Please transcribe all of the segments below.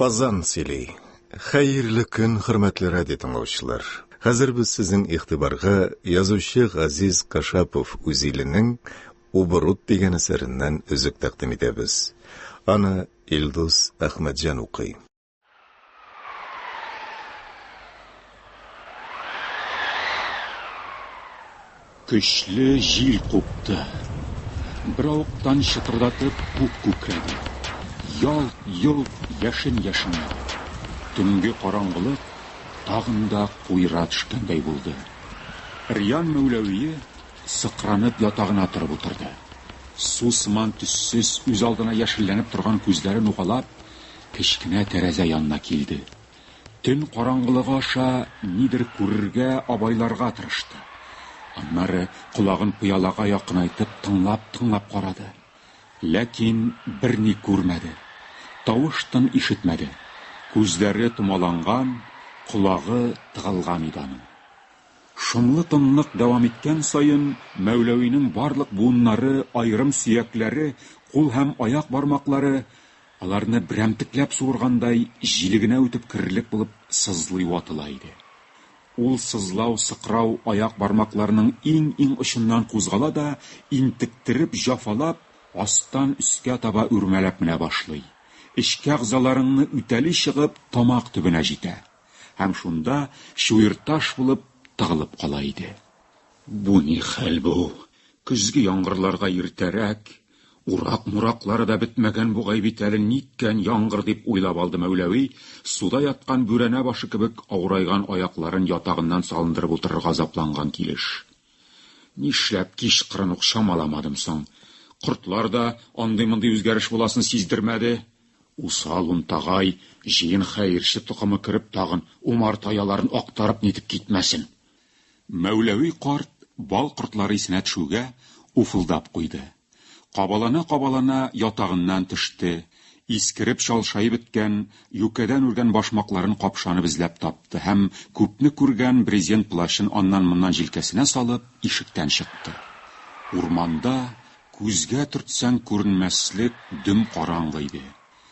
Qazan sili. Xayrli kun, hurmatli radio tinglovchilar. Hozir biz sizning e'tiborga yozuvchi Aziz Qashapov o'zilining Uburut degan asaridan uzuk taqdim etamiz. Ana Ilduz Ahmadjon o'qiy. Көчле жил купты. Бирауктан шытырдатып күк күкрәде. Ялт-йолт яшен-яшен. Төнгө караңгылык тагында куйра төшкәндәй булды. Риян Мәүләвие сыкранып ятагына торып утырды. Сусман төссез үз алдына яшелләнеп торган күзләрен угалап, кечкенә тәрәзә янына килде. Төн караңгылыгы аша нидер күрергә, абайларга тырышты. Аннары кулагын пыялага якынайтып тыңлап карады. Ләкин берни күрмәде. Тавыштан ишетмәде. Күзләре томаланган, кулагы тыгылган иде аның. Шомлы тынлык дәвам иткән саен Мәүләвинең барлык буыннары, айрым сөякләре, кул һәм аяк бармаклары аларны берәмтекләп суыргандай җилегенә үтеп кирерлек булып сызлый ватыла иде. Ул сызлау, сыкрау аяк бармакларының иң очыннан кузгала да, интектереп, җафалап, астан өскә таба үрмәләп менә башлый. Эчке агзаларыңны үтәли чыгып, тамак төбенә җитә. Һәм шунда шуйырташ булып тыгылып кала иде. Бу ни хәл бу? Көзге яңгырларга иртәрәк, урак-мураклары да бетмәгән бугай бит әле ниткән яңгыр дип уйлап алды Мәүләви, суда яткан бүрәнә башы кебек авырайган аякларын ятагыннан салындырып утырырга азапланган килеш. Нишләп кич кырын ук шамаламадым соң? Кортлар да андый-мондый үзгәреш буласын сиздермәде. Усал унтагай, җыен хәерче тукымы кирип тагын умартаяларын актарып нитеп китмәсен. Мәүләви карт бал кортлары исенә төшүгә уфылдап куйды. Кабалана ятагыннан төште. Искереп шалшайып беткән, юкәдән үргән башмакларын капшанып эзләп тапты һәм күпне күргән брезент плащын аннан-моннан җилкәсенә салып ишектән чыкты. Урманда күзгә төртсәң күренмәслек дөм караңгы иде.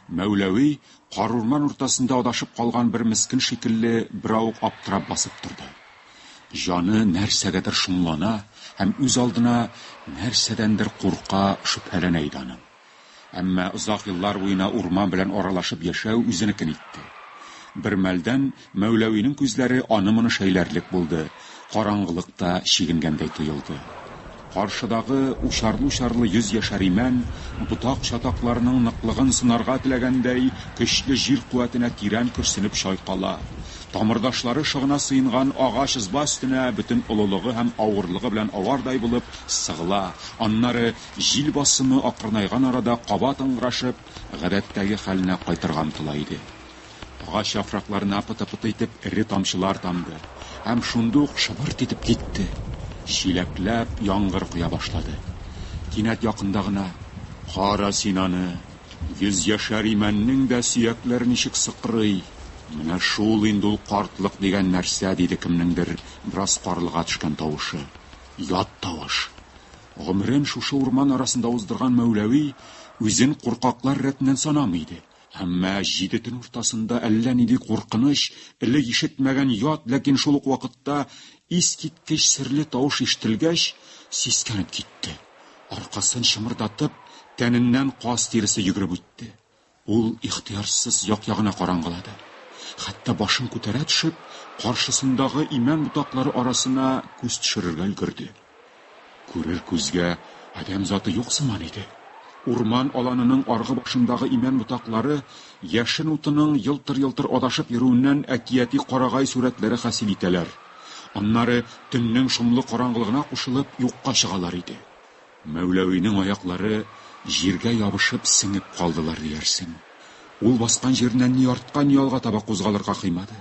Мәүләви кар урман уртасында адашып калган бер мискин шикелле беравык аптырап басып торды. Җаны нәрсәгәдер шомлана һәм үз алдына нәрсәдәндер курка, шөбһәләнә иде аның. Әмма озак еллар буена урман белән аралашып яшәү үзенекен итте. Бер мәлдән Мәүләвинең күзләре аны-моны шәйләрлек булды. Караңгылыкта чигенгәндәй тоелды. Каршыдагы учарлы йөз яшәр имән, бутак чатакларының ныклыгын сынарга теләгәндәй, көчле җир куәтенә тирән көрсенеп шайкала. Тамырдашлары шыгына сыйынган агач ызба өстенә бөтен олылыгы һәм авырлыгы белән авардай булып сыгыла. Аннары җил басымы акрынайган арада кабат ыңгырашып, гадәттәге хәленә кайтырга омтыла иде. Агач яфракларына пыты-пыты итеп эре тамчылар тамды. Һәм шунда ук шыбырт итеп китте. Чиләкләп яңгыр куя башлады. Кинәт якында гына кара синаны, йөз яшәр имәннең дә сөякләре ничек сыкрый. Менә шул инде ул картлык дигән нәрсә, диде кемнеңдер бераз карлыга төшкән тавышы. Ят тавыш. Гомерен шушы урман арасында уздырган Мәүләви үзен куркаклар рәтеннән санамый иде. Әмма җиде төн уртасында әллә нинди куркыныч, элек ишетмәгән ят, ләкин шул ук вакытта искиткеч серле тавыш ишетелгәч, сискәнеп китте. Аркасын шымырдатып, тәненнән кас тиресе йөгереп үтте. Ул ихтыярсыз як-ягына караңгылады. Хәтта башын күтәрә төшеп, каршысындагы имән бутаклары арасына күз төшерергә өлгерде. Күрер күзгә адәм заты юк сыман иде. Урман аланының аргы башындагы имән бутаклары яшен утының йылтыр-йылтыр адашып йөрүеннән әкияти карагай сурәтләре хасил итәләр. Аннары төннең шомлы караңгылыгына кушылып юкка чыгалар иде. Мәүләвинең аяклары җиргә ябышып сеңеп калдылар диярсең. Ул баскан җиреннән ни артка, ни алга таба кузгалырга кыймады.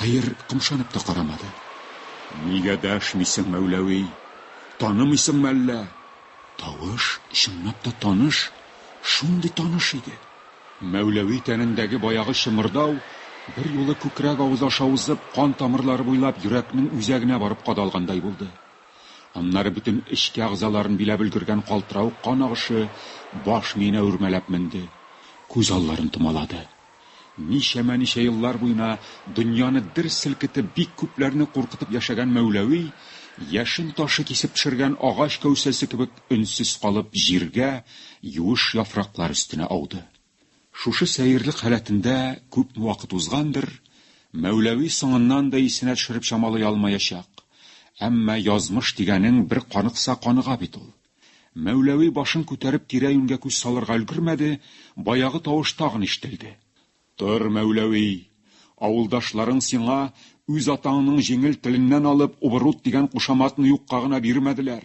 Хәер, кымшанып та карамады. Нигә дәшмисең, Мәүләви? Танымыйсыңмы әллә? Тавыш чынлап та таныш, шундый таныш иде. Мәүләви тәнендәге баягы шымырдау бер юлы күкрәк авыз аша узып, кан тамырлары буйлап йөрәкнең үзәгенә барып кадалгандай булды. Аннары бүтән эчке агзаларын биләп өлгергән калтырау кан агышы баш миенә үрмәләп менде. Күз алларын томалады. Ничә еллар буена дөньяны дер селкетеп бик күпләрне куркытып яшәгән Мәүләви, яшен ташы кисеп төшергән агач кәүсәсе кебек өнсез калып җиргә, юеш яфраклар өстенә ауды. Шушы сәерлек халәтендә күп вакыт узгандыр, Мәүләви соңыннан да исенә төшереп чамалый алмаячак. Әмма язмыш дигәнең бер каныкса каныга бит ул. Мәүләви башын күтәреп тирә-юньгә күз салырга өлгермәде, баягы тавыш тагын ишетелде. Тор, Мәүләви, авылдашларың сиңа үз атаңның җиңел теленнән алып убырут дигән кушаматны юкка гына бирмәделәр.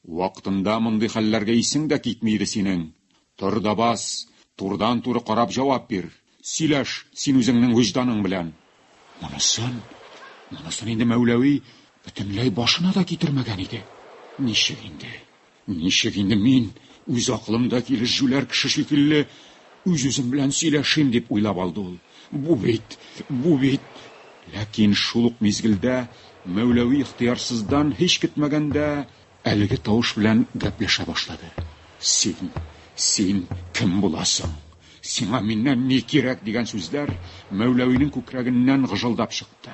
Вакытында мондый хәлләргә исең дә китмиде синең. Тор да бас, турдан-туры карап җавап бир. Сөйләш син үзеңнең вөҗданың белән. Монысын инде Мәүләви бөтенләй башына да китермәгән иде. Ничек инде мин үз акылымда килеш җүләр кеше шикелле үз-үзем белән сөйләшим дип уйлап алды ул. Бу бит. Ләкин шул ук мизгелдә Мәүләви ихтыярсыздан һич көтмәгәндә әлеге тавыш белән гәпләшә башлады. Син кем буласың? Сиңа миннән ни кирәк дигән сүзләр Мәүләвинең күкрәгеннән гыжылдап чыкты.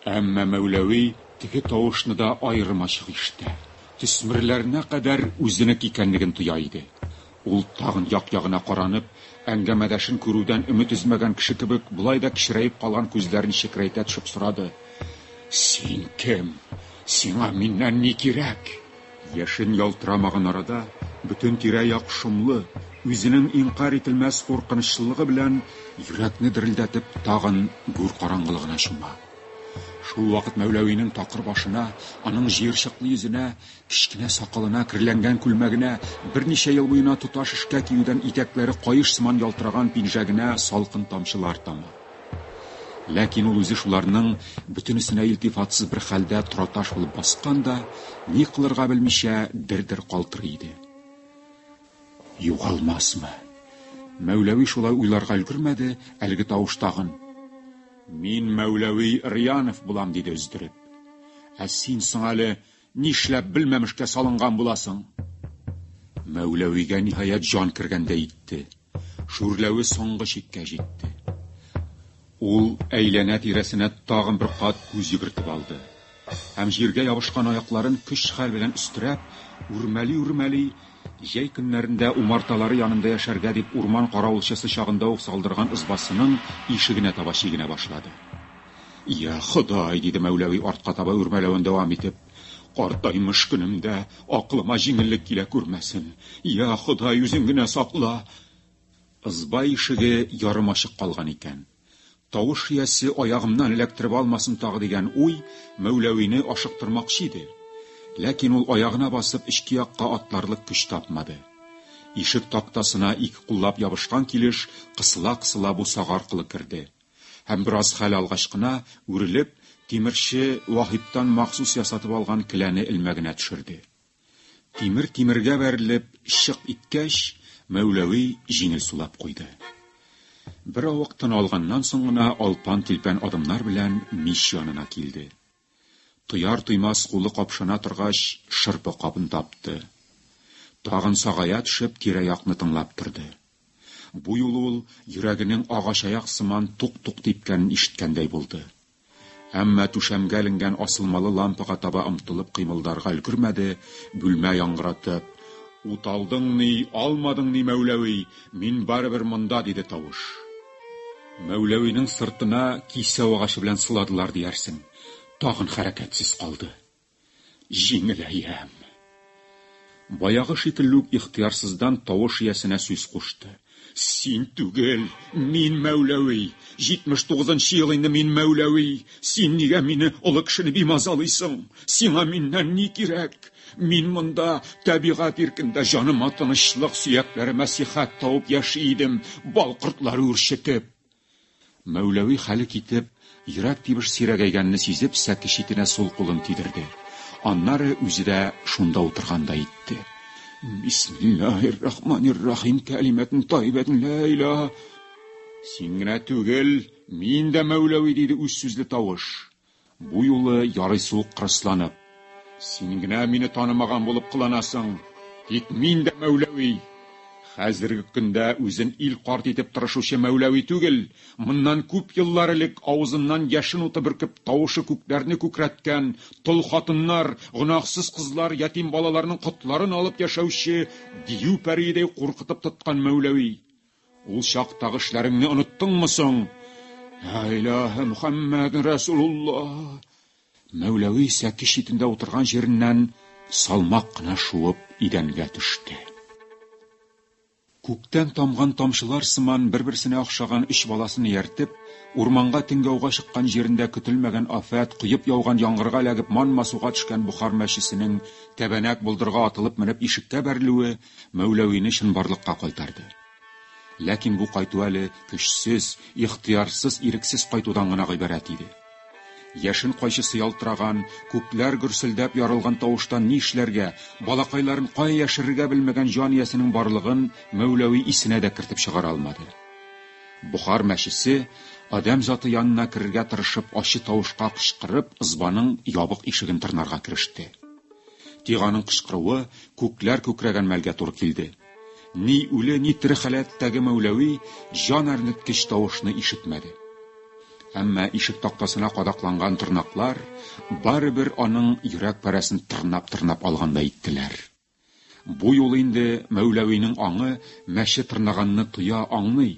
Әмма Мәүләви теге тавышны да аермачык ишетте. Төсмерләренә кадәр үзенең икәнлеген тоя иде. Ул тагын як-ягына каранып, әңгәмәдәшен күрүдән өмет үзмәгән кеше кебек, булай да кичерәеп калган күзләрен чекрәйтә төшеп сорады. Син кем? Сиңа миннән ни кирәк? Яшен ялтырамаган арада бөтен тирә-як шомлы, үзенең инкар ителмәс куркынычлылыгы белән йөрәкне дерелдәтеп тагын гүр караңгылыгына чума. Шул вакыт Мәүләвинең такыр башына, аның җыерчыклы йөзенә, кичкенә сакалына, кирләнгән күлмәгенә, берничә ел буена туташ эшкә киюдән итәкләре каеш сыман ялтыраган пинжәгенә салкын тамчылар тама. Ләкин ул үзе шуларның бөтенесенә илтифатсыз бер хәлдә тораташ булып баскан да, ни кылырга белмичә дер-дер калтырый иде. Югалмасмы? Мәүләви шулай уйларга өлгермәде, әлеге тавыш тагын: Мин Мәүләви Рянов булам диде өздереп. Син соң әле нишләп белмәмешкә салынган буласың? Мәүләвигә ниһаять җан кергәндә итте. Шүрләве соңгы чиккә җитте. Ул әйләнә тирәсенә тагын бер кат күз йөгертеп алды. Һәм җиргә ябышкан аякларын көч-хәл белән өстерәп, үрмәли, җәй көннәрендә умарталары янында яшәргә дип урман каравылчысы чагында ук салдырган избасының ишегенә таба чигенә башлады. Я Ходай, диде Мәүләви артка таба үрмәләвен дәвам итеп. Картаймыш көнемдә акылыма җиңеллек килә күрмәсен. Я Ходай, үзең генә сакла. Изба ишеге ярым ачык калган икән. Тавыш иясе аягымнан эләктереп алмасын тагы дигән уй Мәүләвине ашыктырмакчы иде. Ләкин ул аягына басып ички якка атларлык көч тапмады. Ишек тактасына ике куллап ябышкан килеш кысыла-кысыла бу сагар аркылы керде. Һәм бераз хәл алгач кына үрелеп, тимерче Вахиптан махсус ясатып алган келәне элмәгенә төшерде. Тимер тимергә бәрелеп чык иткәч, Мәүләви җиңел сулап куйды. Бер вакыттан алганнан соң гына алпан-тилпән адымнар белән мич янына килде. Туяр-туймас кулы капшана торгач, шырпы кабын тапты. Тагын сагая төшеп, тирә-якны тыңлап торды. Бу юлы ул йөрәгенең агач аяк сыман тук-тук типкәнен ишеткәндәй булды. Әмма түшәмгә эленгән асылмалы лампага таба омтылып кыймылдарга өлгермәде, бүлмә яңгыратып: "Ут алдың ни, алмадың ни, Мәүләви, мин барыбер монда", диде тавыш. Мәүләвинең сыртына кисәү агачы белән сыладылар диярсең. Тагын хәрәкәтсез калды. Җиңеләям. Баягы шикелле үк ихтыярсыздан тавыш иясенә сүз кушты. Син түгел, мин Мәүләви. 79-нчы ел инде мин Мәүләви. Син нигә мине олы кешене бимазалыйсың? Сиңа миннән ни кирәк? Мин монда табигать иркендә җаныма тынычлык, сөякләремә сихәт тауып яши идем, балкортлары үрчетеп. Мәүләви хәле китеп, йөрәк тибеш сирәгәйгәнне сизеп, сәке читенә сул кулын тидерде. Аннары үзе дә шунда утырганда итте. Бисмиллаһир-рахманир-рахим кәлимәтен тайбәтен ла илаһа. Син генә түгел, мин дә Мәүләви, диде үз сүзле тавыш. Бу юлы ярыйсы ук кырысланып. Син генә мине танымаган булып кыланасың. Тик мин дә Мәүләви. Хәзерге көндә үзен ил карт итеп тырышучы Мәүләви түгел, моннан күп еллар элек авызыннан яшен уты бөркеп тавышы күкләрне күкрәткән, тол хатыннар, гынахсыз кызлар, ятим балаларның котларын алып яшәүче дию пәриидәй куркытып тоткан Мәүләви. Ул чактагы эшләреңне оныттыңмы соң? Ля илаһа Мухаммад Расулуллаһ. Мәүләви сәки читендә утырган җиреннән салмак кына шуып идәнгә төште. Күктән тамган тамчылар сыман бер-берсенә охшаган өч баласын ияртеп, урманга тиңгәүгә чыккан җирендә көтелмәгән афәт, куеп яуган яңгырга эләгеп ман-масуга төшкән Бухар мәчесенең тәбәнәк булдырга атылып менеп ишеккә бәрелүе Мәүләвине чынбарлыкка кайтарды. Ләкин бу кайту әле көчсез, ихтыярсыз, ирексез кайтудан гына гыйбарәт иде. Яшен кайчысы ялтыраган, күкләр гөрселдәп ярылган тавыштан ни эшләргә, балакайларын кая яшерергә белмәгән җаниясенең барлыгын Мәүләви исенә дә кертеп чыгара алмады. Бухар мәчесе адам заты янына керергә тырышып, ачы тавышка кычкырып, ызбаның ябык ишеген тырнарга кереште. Тиганың кычкыруы күкләр күкрәгән мәлгә туры килде. Ни үле, ни тере халәттәге Мәүләви җан әрнеткеч тавышны ишетмәде. Әмма ишек тактасына кадакланган тырнаклар барыбер аның йөрәк парасын тырнап алгандай иттеләр. Бу юлы инде Мәүләвинең аңы мәче тырнаганны туя аңлый,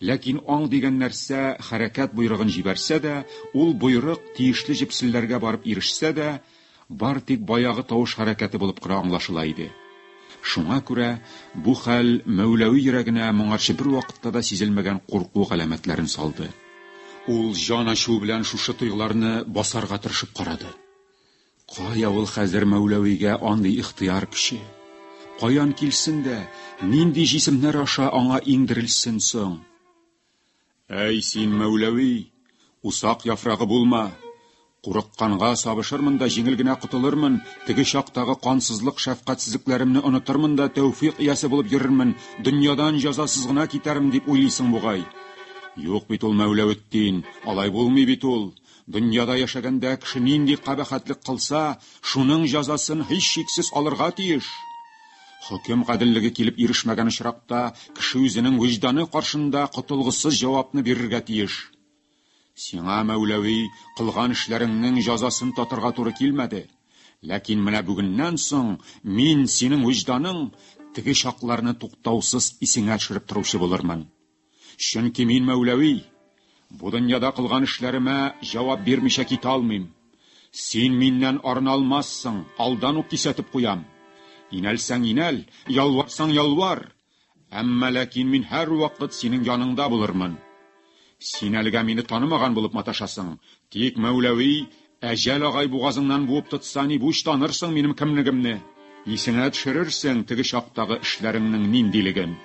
ләкин аң дигән нәрсә хәрәкәт буйрыгын җибәрсә дә, ул буйрык тиешле җепселләргә барып ирешсә дә, бар тик баягы тавыш хәрәкәте булып кына аңлашыла иде. Шуңа күрә бу хәл Мәүләви йөрәгенә моңарчы бер вакытта да сизелмәгән курку галәмәтләрен салды. Ул җан ачу белән шушы тойгыларны басарга тырышып карады. Кая ул хәзер Мәүләвигә андый ихтыяр көче? Каян килсен дә, нинди җисемнәр аша аңа иңдерелсен соң? Әй син Мәүләви, усак яфрагы булма. Курыкканга сабышырмын да җиңел генә котылырмын, теге чактагы кансызлык, шәфкатьсезлекләремне онытырмын да тәүфыйк иясе булып йөрермен, дөньядан җәзасыз гына китәрмен дип уйлыйсың бугай. Юк бит ул Мәүләветтин, алай булмый бит ул. Дөньяда яшәгәндә кеше нинди кабахәтлек кылса, шуның җәзасын һич шиксез алырга тиеш. Хөкем гаделлеге килеп ирешмәгән очракта, кеше үзенең вөҗданы каршында котылгысыз җавапны бирергә тиеш. Сиңа Мәүләви кылган эшләреңнең җәзасын татырга туры килмәде. Ләкин менә бүгеннән соң мин синең вөҗданың теге чакларны туктаусыз исеңә төшереп торучы булырмын. Чөнки мин Мәүләви, бу дөньяда кылган эшләремә җавап бирмичә китә алмыйм. Син миннән арына алмассың, алдан ук кисәтеп куям. Инәлсәң инәл, ялварсаң ялвар. Әмма ләкин мин һәр вакыт синең яныңда булырмын. Син әлегә мине танымаган булып маташасың. Тик Мәүләви, әҗәл агай бугазыңнан буып тотса, ни буш танырсың минем кемлегемне. Исеңә төшерерсең теге чактагы эшләреңнең ниндилеген.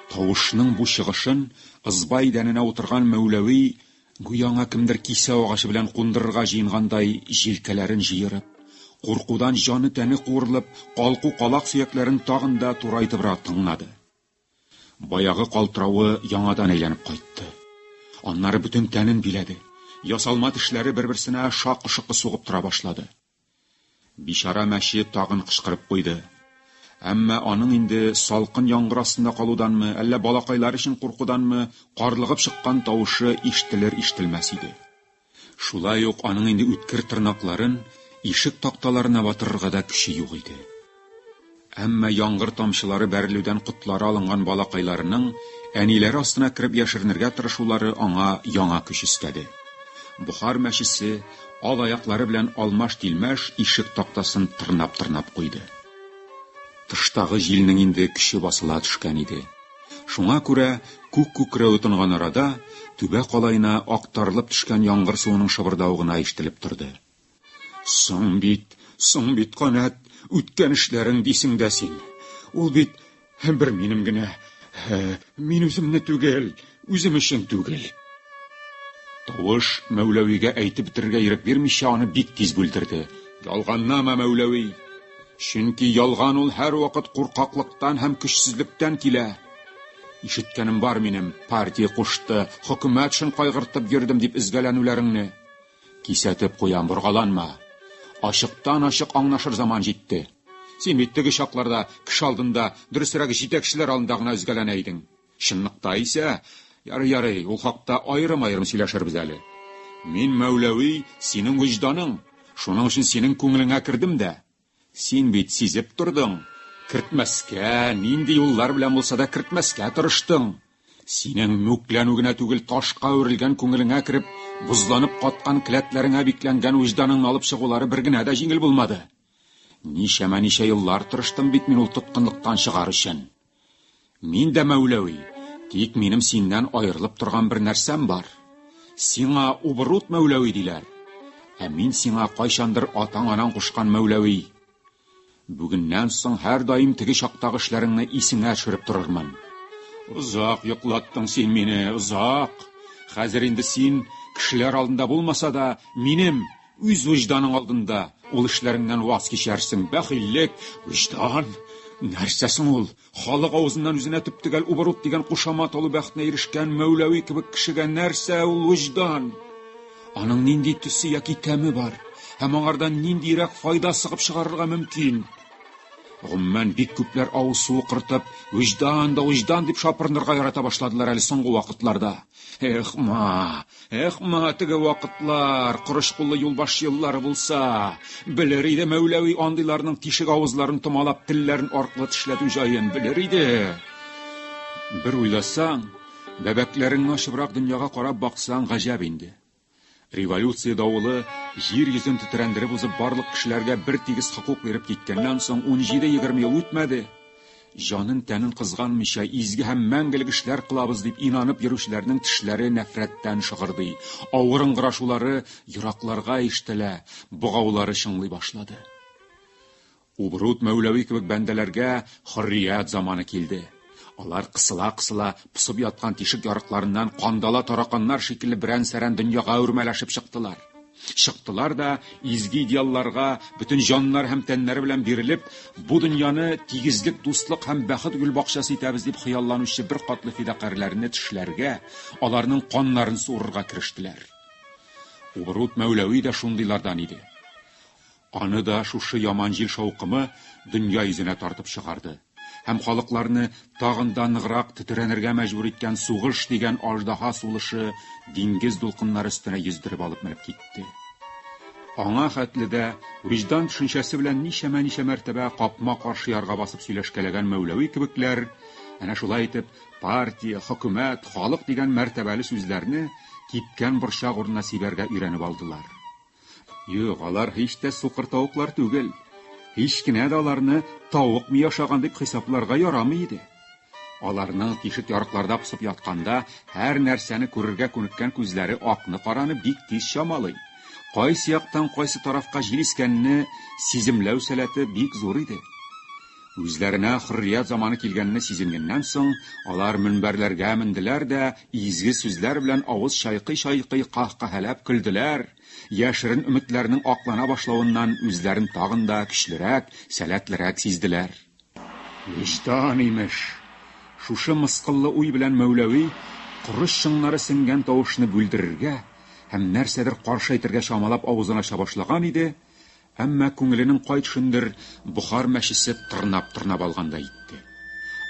Тавышның бу чыгышын ызба идәненә утырган Мәүләви гүяңа кемдер кисә агачы белән кундырырга җыенгандай җилкәләрен җыерып, куркудан җаны тәне куырылып, калку калак сөякләрен тагын да турайтыбрак тыңлады. Баягы калтыравы яңадан әйләнеп кайтты. Аннары бүтән тәнен биләде. Ясалма тешләре бер-берсенә шакы-шыкы сугып тора башлады. Бишара мәче тагын кычкырып куйды. Әмма аның инде салкын яңгыр астында калуданмы, әллә балакайлар өчен куркуданмы, карлыгып чыккан тавышы ишетелер-ишетелмәс иде. Шулай ук аның инде үткер тырнакларын ишек такталарына батырырга да көче юк иде. Әмма яңгыр тамчылары бәрелүдән котлары алынган балакайларының әниләре астына кереп яшеренергә тырышулары аңа яңа көч өстәде. Бухар мәчесе ал аяклары белән алмаш-тилмәш ишек тактасын тырнап куйды. Тыштагы җилнең инде көче басыла төшкән иде. Шуңа күрә күк күкрәү тынган арада түбә калайына актарылып төшкән яңгыр суының шыбырдавы гына ишетелеп торды. Соң бит канат, үткән эшләрең дисең дә син. Ул бит бер минем генә, мин үземне түгел, үзем өчен түгел. Тавыш Мәүләвигә әйтеп бетерергә ирек бирмичә аны бик тиз бүлдерде. Ялганнама Мәүләви. Чөнки ялган ул һәр вакыт куркаклыктан һәм көчсезлектән килә. Ишеткәнем бар минем, партия кушты, хөкүмәт өчен кайгыртып йөрдем дип изгәләнүләреңне. Кисәтеп куям, боргаланма. Ачыктан ачык аңлашыр заман җитте. Сен биттеге шакларда, кеше алдында, дөресрәге җитәкчеләр алдында гына үзгәләнә идең. Чынлыкта исә, ярый, ул хакта айрым-айрым сөйләшербез әле. Мин Мәүләви, синең вөҗданың. Шуның өчен синең күңелеңә кирдем дә. Син бит сизеп тордың. Кертмәскә, нинди юллар белән булса да кертмәскә тырыштың. Синең мүкләнү генә түгел, ташка үрелгән күңелеңә кирип, бузланып каткан келәтләреңә бикләнгән вөҗданыңны алып чыгулары бер генә дә җиңел булмады. Ничә еллар тырыштым бит мин ул тоткынлыктан чыгар өчен. Мин дә Мәүләви, тик минем синнән аерылып торган бер нәрсәм бар. Сиңа убрут Мәүләви диләр. Ә мин сиңа кайчандыр атаң-анаң кушкан Мәүләви. Бүгеннән соң һәр даим теге чактагы эшләреңне исеңә төшереп торырмын. Узак йоклаттың син мине, узак. Хәзер инде син кешеләр алдында булмаса да, минем үз вөҗданың алдында ул эшләреңнән ваз кичәрсең. Бәхиллек, вөҗдан, нәрсәсең ул? Халык авызыннан үзенә төптегәл убрут дигән кушамат алу бәхетенә ирешкән Мәүләви кебек кешегә нәрсә ул вөҗдан? Аның нинди төсе яки тәме бар? Һәм аңардан ниндирәк файда сыгып чыгарырга мөмкин? Гомумән бик күпләр авыз суы кыртып, вөҗдан дип шапырынырга ярата башладылар әле соңгы вакытларда. Эхма, теге вакытлар, корыш куллы юлбаш еллары булса, белер иде Мәүләви андыйларның тишек авызларын томалап, телләрен аркылы тешләтү җаен белер иде. Бер уйласаң, бәбәкләреңне ачыбрак дөньяга карап баксаң гаҗәп инде. Революция давылы җир йөзен тетрәндереп узып барлык кешеләргә бер тигез хокук биреп киткәннән соң 17-20 ел үтмәде. Җанын тәнен кызганмыйча изге һәм мәңгелек эшләр кылабыз дип инанып йөрүчеләрнең тешләре нәфрәттән шыгырдый. Авыр ыңгырашулары еракларга ишетелә, богаулары чыңлый башлады. Убрут Мәүләви кебек бәндәләргә хөррият заманы килде. Алар кысыла-кысыла пысып яткан тишек ярыкларыннан кандала тараканнар шикелле берән-сәрән дөньяга үрмәләшеп чыктылар. Чыктылар да изге идеалларга бүтән җаннар һәм тәннәре белән бирелеп, бу дөньяны тигезлек, дуслык һәм бәхет гүл бакчасы итәбез дип хыялланучы бер катлы фидакарьләрне тешләргә, аларның каннарын суырырга кирештеләр. Убрут Мәүләви дә шундыйлардан иде. Аны да шушы яман җил шаукымы дөнья йөзенә тартып чыгарды. Һәм халыкларны тагын да ныграк тетрәнергә мәҗбүр иткән сугыш дигән аждаһа сулышы диңгез дулкыннары өстенә йөздереп алып менеп китте. Аңа хәтледә вөҗдан төшенчәсе белән ничә мәртәбә капма каршы ярга басып сөйләшкәләгән Мәүләви кебекләр, әнә шулай итеп, партия, хөкүмәт, халык дигән мәртәбәле сүзләрне кипкән борчак урынына сибәргә өйрәнеп алдылар. Юк, алар һич тә сукыр тавыклар түгел. Һич кенә дә аларны тавык ми яшаган дип хисапларга ярамый иде. Аларның тишек ярыкларда пысып ятканда һәр нәрсәне күрергә күнеккән күзләре акны-караны бик тиз чамалый. Кайсы яктан кайсы тарафка җил искәнне сиземләү сәләте бик зур иде. Үзләренә хөррият заманы килгәнне сизенгәннән соң, алар мөнбәрләргә менделәр дә изге сүзләр белән авыз шайкый каһкаһәләп көлделәр. Яшерен өметләрнең аклана башлавыннан үзләрен тагын да көчлерәк, сәләтлерәк сизделәр. Вөҗдан имеш. Шушы мыскыллы уй белән Мәүләви корыш шыңнары сеңгән тавышны бүлдерергә һәм нәрсәдер каршы әйтергә чамалап авызын ача башлаган иде, әмма күңеленең кайтышындыр бухар мәчесе тырнап алганда итте.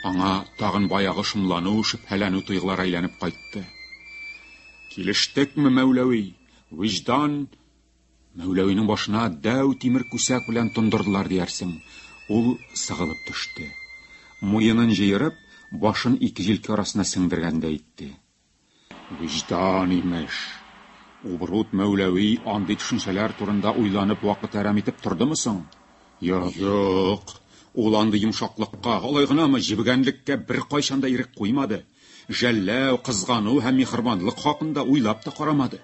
Аңа тагын баягы шомлану, шөбһәләнү тойгылары әйләнеп кайтты. Килештекме, Мәүләви? Вөҗдан. Мәүләвинең башына дәү тимер күсәк белән тондырдылар диярсең. Ул сыгылып төште. Муенын җыерып, башын ике җилкә арасына сеңдергәндә итте. Вөҗдан имеш. Убрут Мәүләви андый төшенчәләр турында уйланып вакыт әрәм итеп тордымы соң? Юк. Ул андый йомшаклыкка, алай гынамы җибегәнлеккә бер кайчан да ирек куймады. Жәлләү, кызгану һәм михырбанлык хакында уйлап та карамады.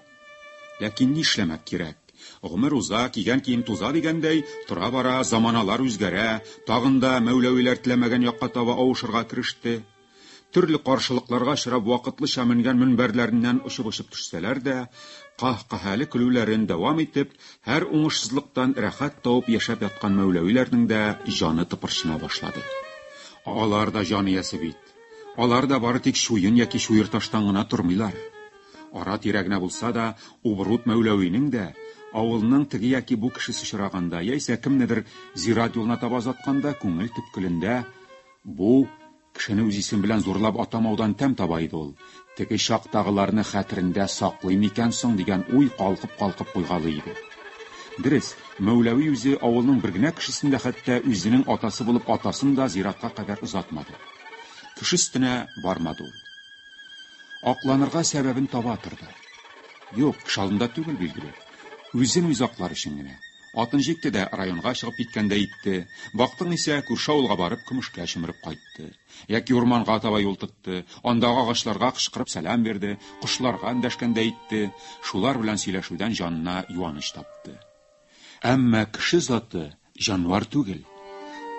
Ләкин нишләмәк кирәк? Гомер уза, кигән кием туза дигәндәй, тора бара, заманалар үзгәрә, тагын да Мәүләвиләр теләмәгән якка таба авышырга киреште. Төрле каршылыкларга очрап вакытлыча менгән мөнбәрләреннән очып төшсәләр дә, каһкаһәле көлүләрен дәвам итеп, һәр уңышсызлыктан рәхәт табып яшәп яткан Мәүләвиләрнең дә җаны тыпырчына башлады. Алар да җаны ясы бит. Алар да бары тик шуен яки шуерташтан гына тормыйлар. Ара тирәгенә булса да, Убрут Мәүләвинең дә, Авылның теге яки бу кешесе очраганда, яисә кемнедер зират юлына таба озатканда, күңел төпкелендә бу кешене үз исем белән зурлап атамаудан тәм таба иде ул. Теге чактагыларны хәтерендә саклый микән соң дигән уй калкып куйгалы иде. Дөрес, Мәүләви үзе авылның бер генә кешесендә хәтта үзенең атасы булып атасын да зиратка кадәр озатмады. Кеше өстенә бармады ул. Акланырга сәбәбен таба торды. Юк, кеше алдында түгел билгеле. Үзен үз аклар өчен генә. Атын җикте дә районга чыгып киткәндә итте. Бактың исә күрше авылга барып көмешкә чимереп кайтты. Яки урманга таба юл тотты. Андагы агачларга кычкырып сәлам берде, кошларга эндәшкәндә итте. Шулар белән сөйләшүдән җанына юаныч тапты. Әмма кеше заты җанвар түгел.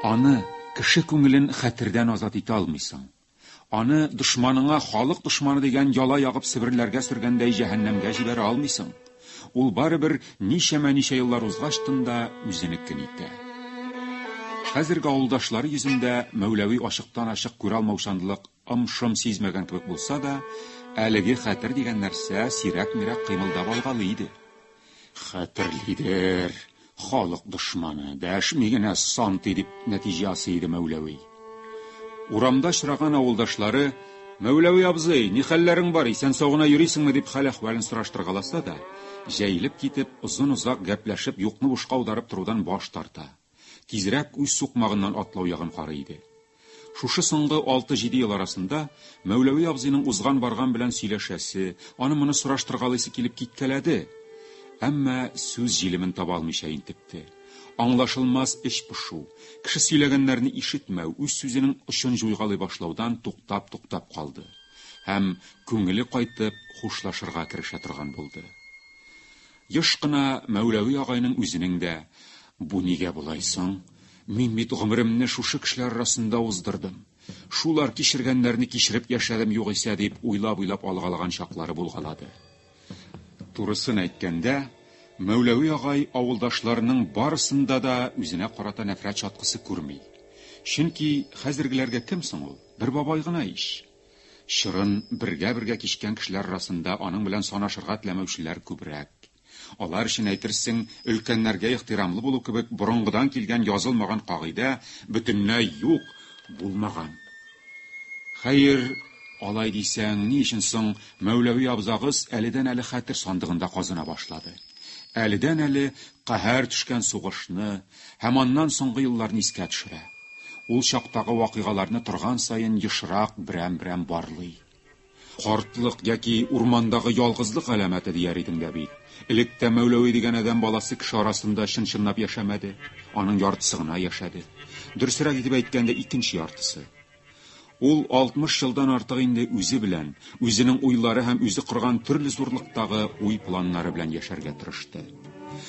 Аны кеше күңелен хәтердән азат итә алмыйсың. Аны дошманыңа халык дошманы дигән яла ягып себерләргә сөргәндәй җәһәннәмгә җибәрә алмыйсың. Ул барыбер ничә еллар узгач та үзенекен итә. Хәзерге авылдашлары йөзендә Мәүләви ачыктан-ачык күрә алмаушанлык ымшым сизмәгән кебек булса да, әлеге хәтер дигән нәрсә сирәк-мирәк кыймылдап алгалы иде. Хәтерлидер, халык дошманы, дәшми генә санти дип нәтиҗә ясый иде Мәүләви. Урамда очраган авылдашлары Мәүләви абзый, ни хәлләрең бар, исән-сау гына йөрисеңме дип хәл-әхвалын сораштыргаласа да, җәйлеп китеп, озын-озак гәпләшеп, юкны бушка аударып торудан баш тарта. Тизрәк үз сукмагыннан атлау ягын карый иде. Шушы соңгы 6-7 ел арасында Мәүләви абзыйның узган барган белән сөйләшәсе, аны моны сораштыргалыйсы килеп киткәләде. Әмма сүз җилемен таба алмыйча интекте. Аңлашылмас эш пышу, кеше сөйләгәннәрне ишетмәү, үз сүзенең очын җуйгалый башлаудан туктап калды. Һәм күңеле кайтып, хушлашырга керешә торган булды. Еш кына Мәүләви агайның үзенең дә бу нигә булай соң? Мин бит гомеремне шушы кешеләр арасында уздырдым. Шулар кичергәннәрне кичереп яшәдем югыйсә дип уйлап алгалаган чаклары булгалады. Турысын әйткәндә, Мәүләви агай авылдашларының барысында да үзенә карата нәфрәт чаткысы күрми. Чөнки хәзергеләргә кем соң ул? Бер бабай гына иш. Шырын бергә кичкән кешеләр арасында аның белән санашырга теләмәүчеләр күбрәк. Алар өчен әйтерсең, өлкәннәргә ихтирамлы булу кебек борынгыдан килгән язылмаган кагыйдә бөтенләй юк, булмаган. Хәер, алай дисәң, ни өчен соң Мәүләви абзагыз әледән-әле хәтер сандыгында казына башлады. Әледән-әле каһәр төшкән сугышны һәм аннан соңгы елларны искә төшерә. Ул чактагы вакыйгаларны торган саен ешрак берәм барлый. Картлык яки урмандагы ялгызлык галәмәте дияр идең дә бит. Электә Мәүләви дигән адәм баласы кеше арасында чынчынлап яшәмәде. Аның яртысы гына яшәде. Дөресрәк итеп әйткәндә, икенче яртысы. Ул 60 елдан артык инде үзе белән, үзенең уйлары һәм үзе корган төрле зурлыктагы уй планнары белән яшәргә тырышты.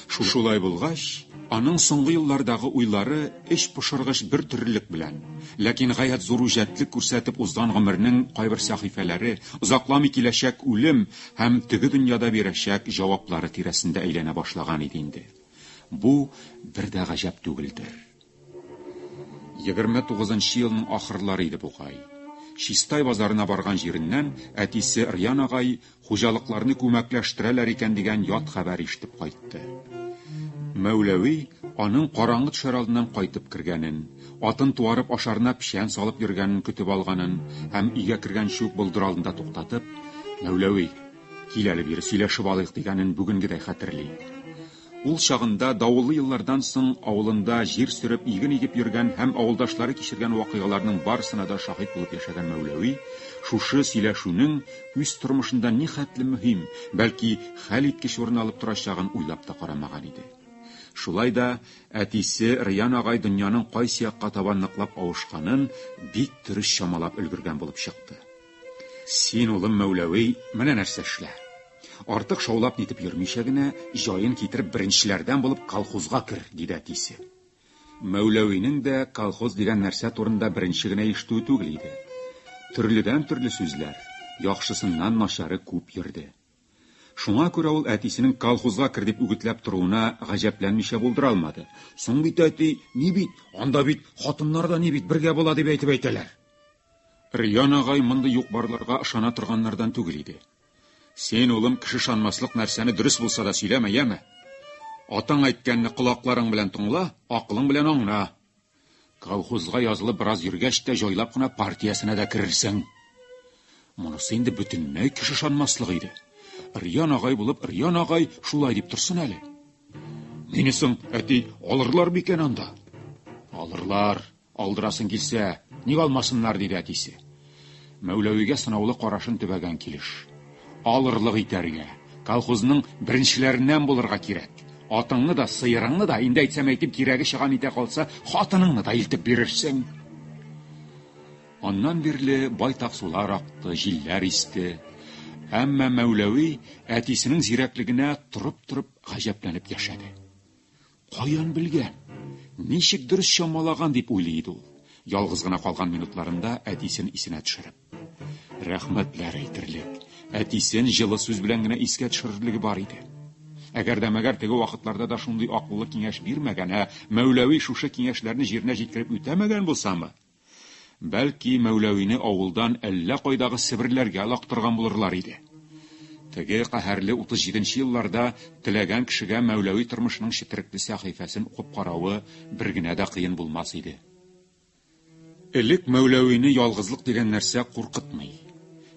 Шулай булгач, аның соңгы еллардагы уйлары эш пошыргыч бер төрлелек белән, ләкин гаять зур үҗәтлек күрсәтеп узган гомернең кайбер сәхифәләре, озакламый киләчәк үлем һәм теге дөньяда бирәчәк җаваплары тирәсендә әйләнә башлаган иде инде. Бу бер дә гаҗәп түгелдер. 29-нчы елның ахырлары иде бугай. Чистай базарына барган җиреннән әтисе Риян агай хуҗалыкларны күмәкләштерәләр икән дигән ят хәбәр ишетеп кайтты. Мәүләви аның караңгы төшәр алдыннан кайтып кергәнен, атын туарып ашарына печән салып йөргәнен көтеп алганын һәм өйгә кергән чүк булдыр алдында туктатып, Мәүләви, кил әле бире сөйләшеп алыйк дигәнен бүгенгедәй хәтерли. Ул чагында давыллы еллардан соң авылында җир сөреп иген игеп йөргән һәм авылдашлары кичергән вакыйгаларның барысына да шаһит булып яшәгән Мәүләви, шушы сөйләшүнең үз тормышында ни хәтле мөһим, бәлки хәл иткеч урын алып торачагын уйлап та карамаган иде. Шулай да әтисе Риян агай дөньяның кайсы якка табан ныклап авышканын бик дөрес чамалап өлгергән булып чыкты. Син, улым Мәүләви, менә нәрсә эшлә. Артык шаулап нитеп йөрмичә генә, җаен китереп беренчеләрдән булып колхозга кер, диде әтисе. Мәүләвинең дә колхоз дигән нәрсә турында беренче генә ишетүе түгел иде. Төрледән төрле сүзләр, яхшысыннан начары күп йөрде. Шуңа күрә ул әтисенең колхозга кер дип үгетләп торуына гаҗәпләнмичә булдыра алмады. Соң бит әти, ни бит, анда бит хатыннар да ни бит бергә була дип әйтеп әйтәләр. Риян агай монда юк-барларга ышана торганнардан түгел иде. Сен, улым, кеше шанмаслык нәрсәне дөрес булса да сөйләмә, яме. Атаң әйткәнне колакларың белән тыңла, акылың белән аңла. Колхозга язылып бераз йөргәч тә җайлап кына партиясенә дә керерсең. Монысы инде бөтенләй кеше ышанмаслык иде. Риян агай булып, Риян агай шулай дип торсын әле. Мине соң, әти, алырлар бикән анда? Алырлар, алдырасың килсә, ник алмасыннар диде әтисе. Мәүләвигә сынаулы карашын төбәгән килеш. Алырлык итәргә, колхозның беренчеләреннән булырга кирәк. Атыңны да, сыерыңны да, инде әйтсәм әйтеп кирәге чыган итә калса, хатыныңны да илтеп бирерсең. Аннан бирле байтак сулар акты, җилләр исте. Әмма Мәүләви әтисенең зирәклегенә турып гаҗәпләнеп яшәде. Каян белгән? Ничек дөрес чамалаган дип уйлый иде ул. Ялгыз гына калган минутларында әтисен исенә төшереп. Рәхмәтләр әйтерлек. Әтисен җылы сүз белән генә искә төшерерлеге бар иде. Әгәр дә мәгәр теге вакытларда да шундый акыллы киңәш бирмәгән, Мәүләви шушы киңәшләрне җиренә җиткереп үтәмәгән булсамы? Бәлки Мәүләвине авылдан әллә кайдагы Себерләргә лактырган булырлар иде. Теге каһәрле 37нче елларда теләгән кешегә Мәүләви тормышының четерекле сәхифәсен укып каравы бер генә дә кыен булмас иде. Элек Мәүләвине ялгызлык дигән нәрсә куркытмый.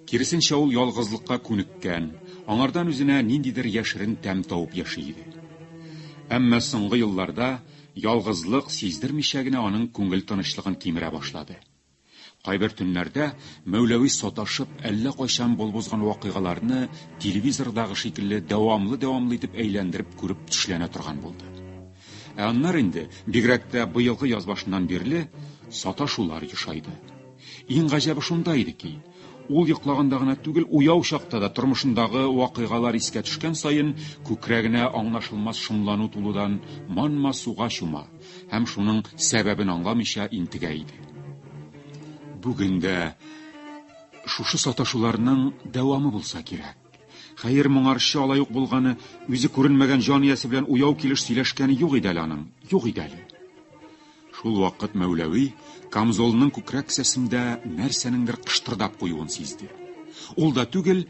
Киресенчә ул ялгызлыкка күнеккән, аңардан үзенә ниндидер яшерен тәм тауып яшый иде. Әмма соңгы елларда ялгызлык сиздермичә генә аның күңел тынычлыгын кимерә башлады. Кайбер төннәрдә Мәүләви саташып, әллә кайчан булбузган вакыйгаларны телевизордагы шикелле дәвамлы итеп әйләндереп күреп төшләнә торган булды. Аннар инде бигрәк тә быелгы яз башыннан бирле саташулар ешайды. Иң гаҗәбе шунда иде ки, ул йоклаганда гына түгел, уяу чакта да тормышындагы вакыйгалар искә төшкән саен күкрәгенә аңлашылмас шомлану тулудан манма суга чума һәм шуның сәбәбен аңламыйча интегә иде. Бүген дә шушы саташуларның дәвамы булса кирәк. Хәер, моңарчы алай ук булганы, үзе күренмәгән җан иясе белән уяу килеш сөйләшкәне юк иде аның, юк иде әле. Шул вакыт Мәүләви камзолының күкрәк кесәсендә нәрсәнеңдер кыштырдап куюын сизде. Ул да түгел,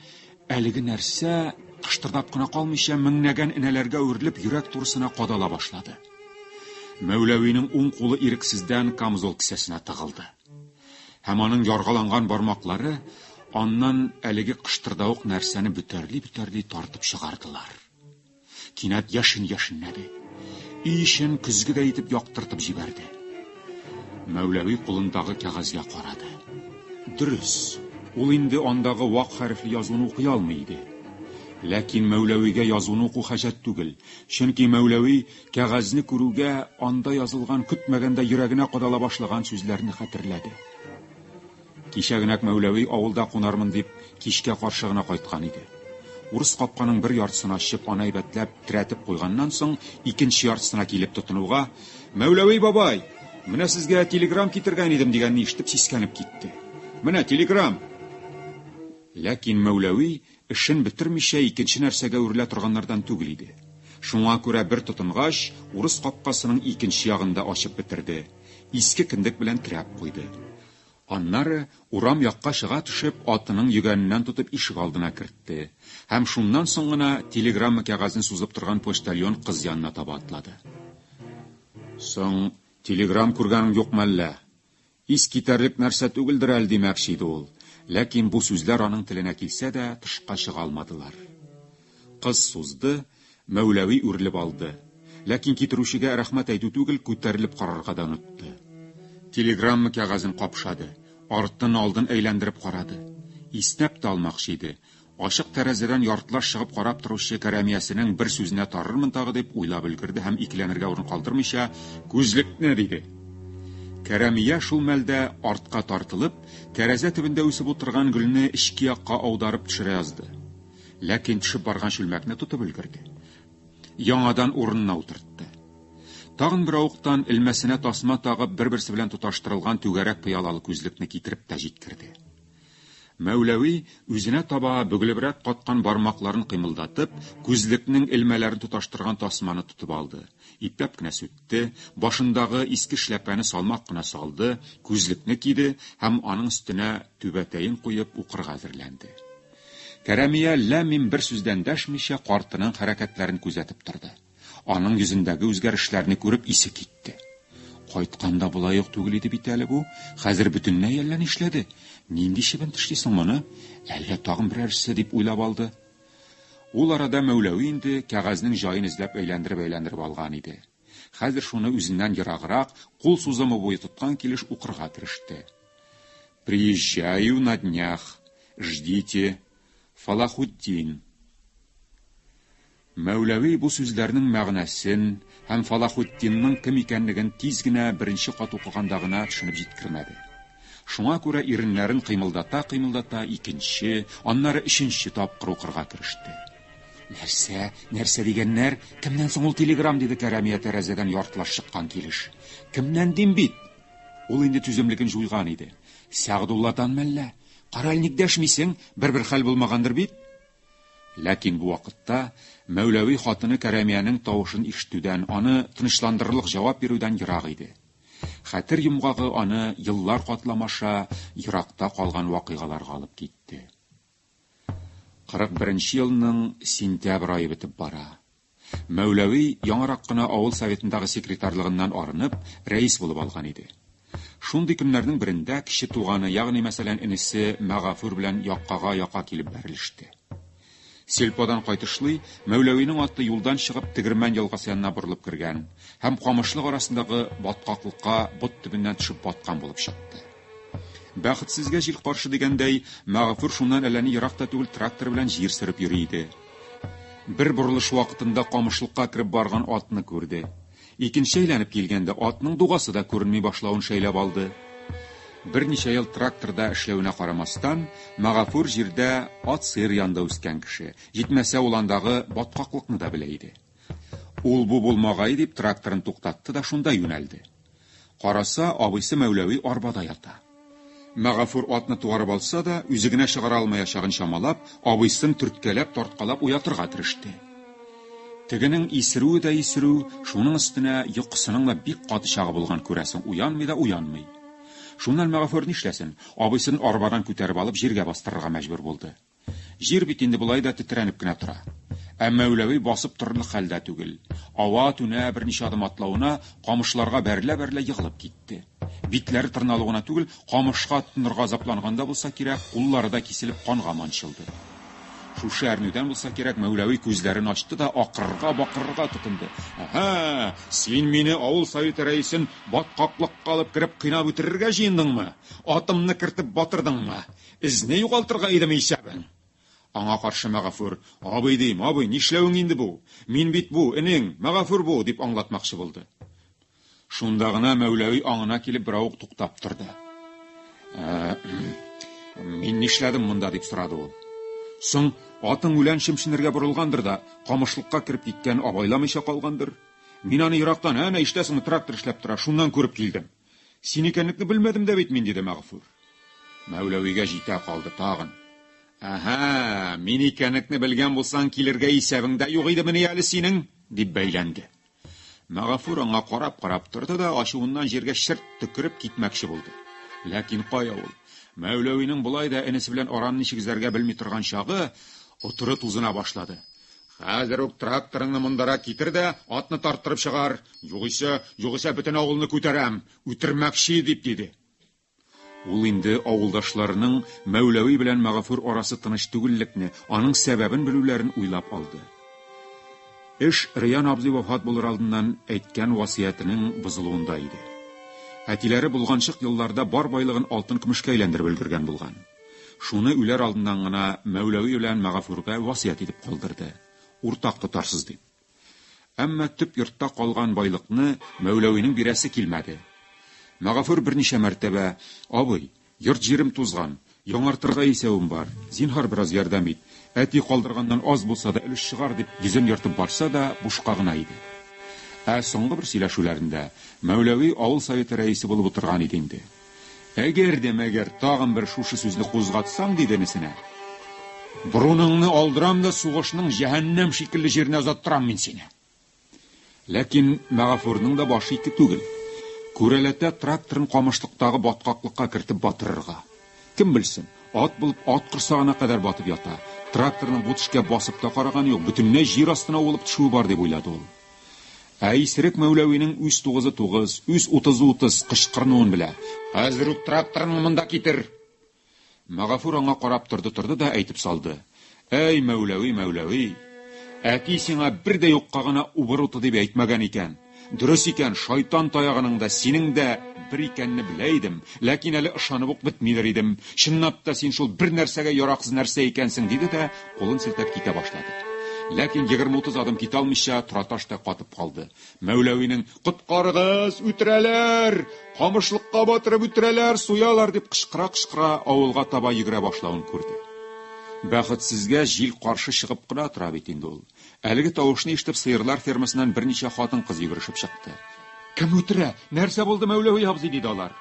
әлеге нәрсә кыштырдап кына калмыйча меңнәгән энәләргә үрелеп йөрәк турысына кадала башлады. Мәүләвинең уң кулы ирексездән камзол кесәсенә тыгылды. Һәм аның яргаланган бармаклары аннан әлеге кыштырдауык нәрсәне бүтәрли тартып чыгардылар. Кинәт яшен-яшеннәде. Ишен көзгедә итеп яктыртып җибәрде. Мәүләви кулындагы кәгазьгә карады. Дөрес, ул инде андагы вак хәрефле язуны укый алмый иде. Ләкин Мәүләвигә язуны уку хаҗәт түгел, чөнки Мәүләви кәгазьне күрүгә анда язылган көтмәгәндә йөрәгенә кадала башлаган сүзләрне хәтерләде. Кичәгенәк Мәүләви авылда кунармын дип кичкә каршы гына кайткан иде. Урыс капканың бер яртысын ачып, аны әйбәтләп тирәтеп куйганнан соң, икенче яртысына килеп тотынуга, "Мәүләви бабай, менә сезгә телеграм китергән идем" дигәнне ишетеп сискәнеп китте. "Менә телеграм." Ләкин Мәүләви эшен битермичә икенче нәрсәгә үрелә торганнардан түгел иде. Шуңа күрә бер тотынгач, урыс капкасының икенче ягында ачып битерде. Иске киндек белән терәп куйды. Аннары урам якка чыга төшеп, атының йөгәненнән тутып ишек алдына кертте. Һәм шуннан соң гына телеграмма кәгазен сузып торган почтальон кыз янына таба атлады. "Соң телеграм күргәнең юкмы әллә? Ис китәрлек нәрсә түгелдер әле" димәкче иде ул. Ләкин бу сүзләр аның теленә килсә дә тышка чыга алмадылар. Кыз сузды, Мәүләви үрелеп алды. Ләкин китерүчегә рәхмәт әйтү түгел, күтәрелеп карарга да онытты. Телеграмма кәгазен капшады. Артын алдын әйләндереп карады. Иснәп тә алмакчы иде. Ачык тәрәзәдән яртылаш чыгып карап торучы Кәрәмиясенең бер сүзенә тарырмын тагы дип уйлап өлгерде һәм икеләнергә урын калдырмыйча, "Күзлекне" диде. Кәрәмия шул мәлдә артка тартылып, тәрәзә төбендә үсеп утырган гөлне ички якка аударып төшерә язды. Ләкин төшеп барган чүлмәкне тутып өлгерде. Яңадан урынына утыртты. Тагын бер авыктан илмәсенә тасма тагып бер-берсе белән туташтырылган түгәрәк пыялалы күзлекне китереп тә җиткерде. Мәүләви үзенә таба бөгелебрәк каткан бармакларын кыймылдатып, күзлекнең илмәләрен туташтырган тасманы тутып алды. Ипләп кенә сүтте, башындагы иске шляпаны салмак кына салды, күзлекне киде һәм аның өстенә түбәтәен куеп укырга әзерләнде. Кәрәмия ләмим бер сүздән дәшмичә картының хәрәкәтләрен күзәтеп торды. Аның йөзендәге үзгәрешләрне күреп исе китте. Кайтканда булай ук түгел иде бит әле бу. Хәзер бөтенләй әллә нишләде. Нинди чебен тышлыйсың моны? Әллә тагын берәрсе дип уйлап алды. Ул арада Мәүләви инде кәгазьнең җаен эзләп әйләндереп алган иде. Хәзер шуны үзеннән ераграк, кул сузымы буе тоткан килеш укырга тырышты. Приезжаю на днях. Ждите. Фалахуддин. Мәүләви бу сүзләрнең мәгънәсен һәм Фалахуддинның кем икәнлеген тиз генә беренче кат укыганда гына төшенеп җиткермәде. Шуңа күрә иреннәрен кыймылдата икенче, аннары өченче тапкыр укырга кереште. Нәрсә дигәннәр? Кемнән соң ул телеграм диде Кәрәмия тәрәзәдән яртылаш чыккан килеш. Кемнән дим бит? Ул инде түземлеген җуйган иде. Сәгъдулладан мәллә? Каральник дәшмисең, бер хәл булмагандыр бит? Ләкин бу вакытта Мәүләви хатыны Кәрәмиянең тавышын ишетүдән, аны тынычландырырлык җавап бирүдән ерак иде. Хәтер йомгагы аны еллар катламаша еракта калган вакыйгаларга алып китте. 41 елның сентябрь айы бетеп бара. Мәүләви яңарак кына авыл советындагы секретарлыгыннан арынып, рәис булып алган иде. Шундый көннәрнең берендә киче туганы, ягъни мәсәлән инесе Мәгафур белән яка килеп бәрелеште. Селпадан кайтышлый, Мәүләвинең аты юлдан чыгып Тегермән елгасы янына борылып кергән һәм камышлык арасындагы баткаклыкка бот төбеннән төшеп баткан булып чыкты. Бәхетсезгә җил каршы дигәндәй, Мәгафур шуннан әллә ни еракта түгел трактор белән җир сөреп йөри иде. Бер борылыш вакытында камышлыкка кирип барган атны күрде. Икенче әйләнеп килгәндә атның дугасы да күренми башлавын шәйләп алды. Берничә ел тракторда эшләвенә карамастан, Мәгафур җирдә ат сыер янда үскән кеше, җитмәсә ул андагы баткаклыкны да белә иде. Ул бу булмагай дип тракторын туктатты да шунда юнәлде. Караса, абыйсы Мәүләви арбада ята. Мәгафур атны туарып алса да, үзе генә чыгара алмаячагын чамалап, абыйсын төрткәләп, тарткалап уятырга тырышты. Тегенең исерүе дә исерү, шуның өстенә йокысының да бик каты чагы булган күрәсең, уянмый да уянмый. Шуннан Мәгафур нишләсен? Абыйсын арбадан күтәреп алып җиргә бастырырга мәҗбүр булды. Җир бит инде булай да тетрәнеп кенә тора. Әмма Мәүләви басып торырлык хәлдә түгел. Ава түнә берничә адым атлауына камышларга бәрелә егылып китте. Битләре тырналуына түгел, камышка тынырга запланганда булса кирәк, куллары да киселеп канга манчылды. Шушы әрнүдән булса кирәк, Мәүләви күзләрен ачты да бакырырга тотынды. Аһа, син мине авыл советы рәисен баткаклыкка алып кирип кыйнап үтерергә җыендыңмы? Атымны кертеп батырдыңмы? Изне югалтырга идеме исәбең? Аңа каршы Мәгафур: "Абый дим, абый, нишләвең инде бу? Мин бит бу, энең, Мәгафур бу", дип аңлатмакчы булды. Шунда гына Мәүләви аңына килеп беравык туктап торды. "Мин нишләдем монда?" дип сорады ул. "Соң атың үлән шимшинергә борылгандыр да, камышлыкка кирип киткән абайламыйча калгандыр. Мин аны ерактан, әнә иштәсең, трактор эшләп тора, шуннан күреп килдем. Син икәнлекне белмәдем дә бит мин", диде Мәгафур. Мәүләвигә җитә калды тагын. "Аһа, мин икәнлекне белгән булсаң, килергә исәбеңдә юк идеме әле синең?" дип бәйләнде. Мәгафур аңа карап торды да ачуыннан җиргә шырт төкереп китмәкче булды. Ләкин кая ул? Мәүләвинең булай да энесе белән араны ничек зәргә белми торган чагы утыры тузына башлады. "Хәзер үк тракторыңны мондара китер дә, атны тарттырып чыгар, югыйсә бөтен авылны күтәрәм, үтермәкче", дип диде. Ул инде авылдашларының Мәүләви белән Мәгафур арасы тыныч түгеллекне, аның сәбәбен белүләрен уйлап алды. Эш Риян абзый вафат булыр алдыннан әйткән васиятының бозылуында иде. Әтиләре булганчык елларда бар байлыгын алтын-көмешкә әйләндереп өлгергән булган. Шуны үләр алдыннан гына Мәүләви белән Мәгафурга васият итеп калдырды. Уртак тотарсыз дип. Әмма төп йортта калган байлыкны Мәүләвинең бирәсе килмәде. Мәгафур берничә мәртәбә: "Абый, йорт җирем тузган, яңартырга исәвем бар, зинһар бераз ярдәм ит. Әти калдырганнан аз булса да өлеш чыгар", дип йөзен йөртеп барса да бушка гына иде. Соңгы бер сөйләшүләрендә Мәүләви авыл советы рәисе булып утырган иде инде. "Әгәр тагын бер шушы сүзне кузгатсаң", диде несенә, "Буруныңны алдырам да сугышның җәһәннәм шикелле җиренә озаттырам мин сине". Ләкин Мәгафурның да башы ике түгел. Күрәләтә тракторын камышлыктагы баткаклыкка кертеп батырырга. Кем белсен, ат булып ат кырсагына кадәр батып ята. Тракторның бу төшкә басып та караган юк, бөтенләй җир астына улып төшүе бар дип уйлады ул. Исерек Мәүләвинең үз 9-9, үз 30-30 кычкырнуын белә. Хәзер үк тракторны монда китер. Мәгафур аңа карап торды да әйтеп салды. Әй Мәүләви, әти сиңа бер дә юкка гына убыруты дип әйтмәгән икән. Дөрес икән, шайтан таягының да синең дә бер икәнне белә идем, ләкин әле ышанып ук бетмидер идем. Чынлап та син шул бер нәрсәгә яраксыз нәрсә икәнсең, диде дә кулын селтәп китә башлады. Ләкин 20-30 адым китә алмыйча тораташта катып калды. Мәүләвинең "Коткарыгыз, үтерәләр! Камышлыкка батырып үтерәләр, суялар" дип кычкыра авылга таба йөгерә башлавын күрде. Бәхетсезгә җил каршы чыгып кына тора бит инде ул. Әлеге тавышны ишетеп сыерлар фермасыннан берничә хатын-кыз йөгерешеп чыкты. "Кем үтерә? Нәрсә булды Мәүләви абзый?" диде алар.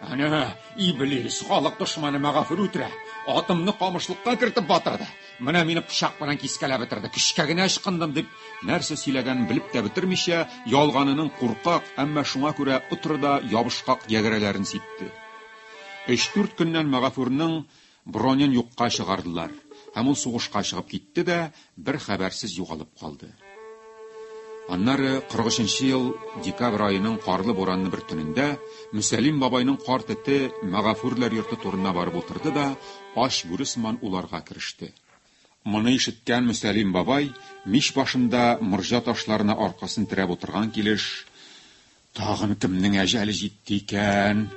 "Ана, иблис, халык дошманы Мәгафур үтерә. Атымны камышлыкка кертеп батырды. Менә мине пычак белән кискәләп бетерде. Көчкә генә ычкындым" дип, нәрсә сөйләгәнен белеп тә бетермичә, ялганының куркак, әмма шуңа күрә утрыда ябышкак ягәрәләрен сипте. 3-4 көннән Мәгафурның бронен юкка чыгардылар. Һәм ул сугышка чыгып китте дә бер хәбәрсез югалып калды. Аннары 43-нче ел декабрь айының карлы буранны бер төнендә Мөсәлим бабайның карт эте Мәгафурлар йорты турына барып утырды да аш бүре сыман уларга киреште. Моны ишеткән Мөсәлим бабай мич башында морҗа ташларына аркасын терәп утырган килеш, "Тагын кемнең әҗәле җитте икән?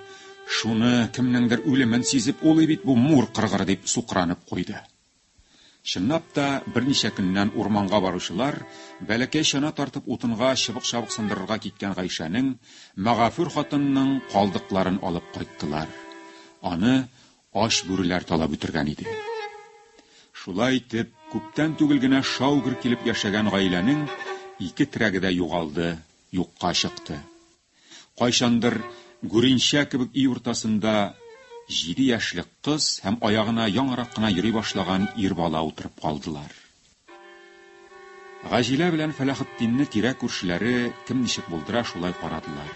Шуны кемнеңдер үлемен сизеп улый бит бу мур кыргыр" дип сукранып куйды. Чынлап та берничә көннән урманга баручылар бәләкәй чана тартып утынга чыбык-чабык сындырырга киткән Гайшәнең Мәгафур хатынының калдыкларын алып кайттылар. Аны аш бүреләр талап үтергән иде. Шулай итеп, күптән түгел генә шаугыр килеп яшәгән гаиләнең 2 терәге дә югалды, юкка чыкты. Кайчандыр гүринчә кебек үй уртасында 7 яшьлек кыз һәм аягына яңарак кына йөри башлаган ир бала утырып калдылар. Гаҗилә белән Фәлахетдинне тирә күршеләре кем ничек булдыра шулай карадылар.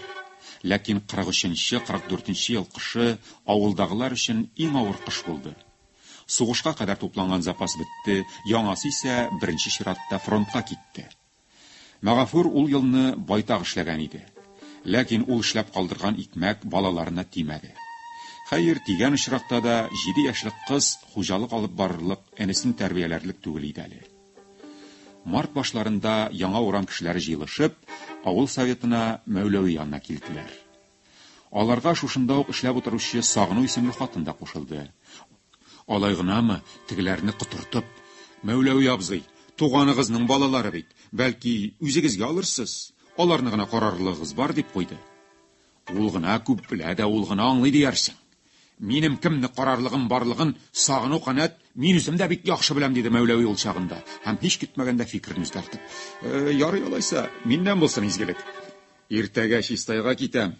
Ләкин 43-44 ел кышы авылдагылар өчен иң авыр кыш булды. Сугышка кадәр тупланган запас бетте, яңасы исә беренче чиратта фронтка китте. Мәгафур ул елны байтак эшләгән иде. Ләкин ул эшләп калдырган икмәк балаларына тимәде. Хәер, тигән очракта да 7 яшьлек кыз хуҗалык алып барырлык, энесен тәрбияләрлек түгел иде әле. Март башларында яңа урам кешеләре җыелышып, авыл советына Мәүләви янына килделәр. Аларга шушында ук эшләп утыручы Сагыну исемле хатын да кушылды. Алай гынамы, тегеләрне кытыртып, "Мәүләви абзый, туганыгызның балалары бит, бәлки үзегезгә алырсыз, аларны гына карарлыгыз бар" дип куйды. "Ул гына күп белә дә, ул гына аңлый диярсең. Минем кемне карарлыгым барлыгын Сагыну канәт, мин үзем дә бик яхшы беләм" диде Мәүләви ул чагында, һәм һич көтмәгәндә фикерен үзгәртеп. "Ярый алайса, миннән булсын изгелек. Иртәгә чистайга китәм.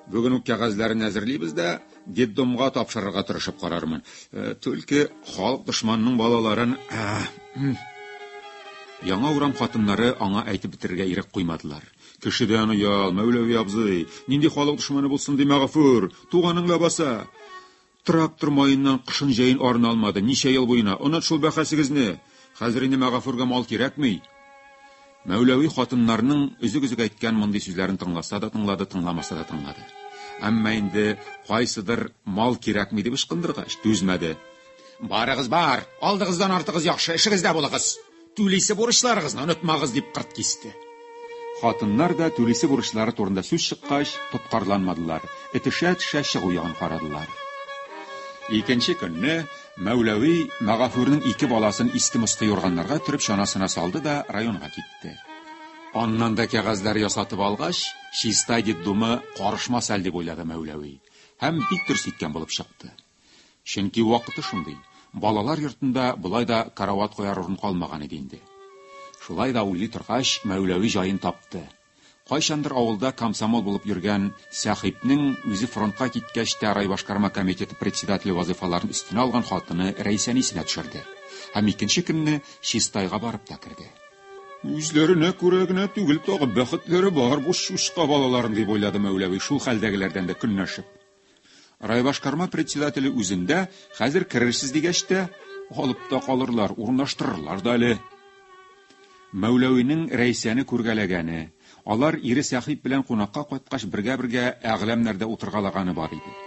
Бүген үк кәгазьләрен әзерлибез дә детдомга тапшырырга тырышып карармын. Түлке халык дошманның балаларын..." Яңа урам хатыннары аңа әйтеп бетерергә ирек куймадылар. "Кешедән уял, Мәүләви абзый, нинди халык дошманы булсын ди Мәгафур, туганың лабаса. Трактор майыннан кышын җәен арына алмады, ничә ел буена, онат шул бәхәсегезне. Хәзер инде Мәгафурга мал кирәкми." Мәүләви хатыннарның үзек-үзек әйткән мондый сүзләрен тыңласа да тыңлады, тыңламаса да тыңлады. Әмма инде кайсыдыр мал кирәкми дип ышкындыргач түзмәде. "Барыгыз бар, алдыгыздан артыгыз яхшы, эшегездә булыгыз. Түлисе бурычларыгызны онытмагыз" дип кырт кисте. Хатыннар да түлисе бурычлары турында сүз чыккач, тоткарланмадылар. Этешә-төшә чыгу ягын карадылар. Икенче көнне Мәүләви Мәгафурның 2 баласын иске-мыскы юрганнарга төреп чанасына салды да районга китте. Аннан да кәгазьләр ясатып алгач, чистай детдомы карышмас әле дип уйлады Мәүләви. Һәм бик дөрес иткән булып чыкты. Чөнки вакыты шундый. Балалар йортында булай да карават куяр урын калмаган иде инде. Шулай да уйлый торгач, Мәүләви җаен тапты. Кайчандыр авылда комсомол булып йөргән Сәхипнең үзе фронтка киткәч тә райбашкарма комитеты председателе вазифаларын өстенә алган хатыны Рәйсәне исенә төшерде. Һәм икенче көнне чистайга барып та керде. "Үзләренә күрә генә түгел, тагы бәхетләре бар бу шушка балаларын" дип уйлады Мәүләви шул хәлдәгеләрдән дә көнләшеп. Райбашкарма председателе үзендә хәзер керерсез дигәч тә алып та калырлар, урнаштырырлар да әле. Мәүләвинең Рәйсәне күргәләгәне, Алар ире Сәхип белән кунакка кайткач бергә әгъләмнәрдә утыргалаганы бар иде.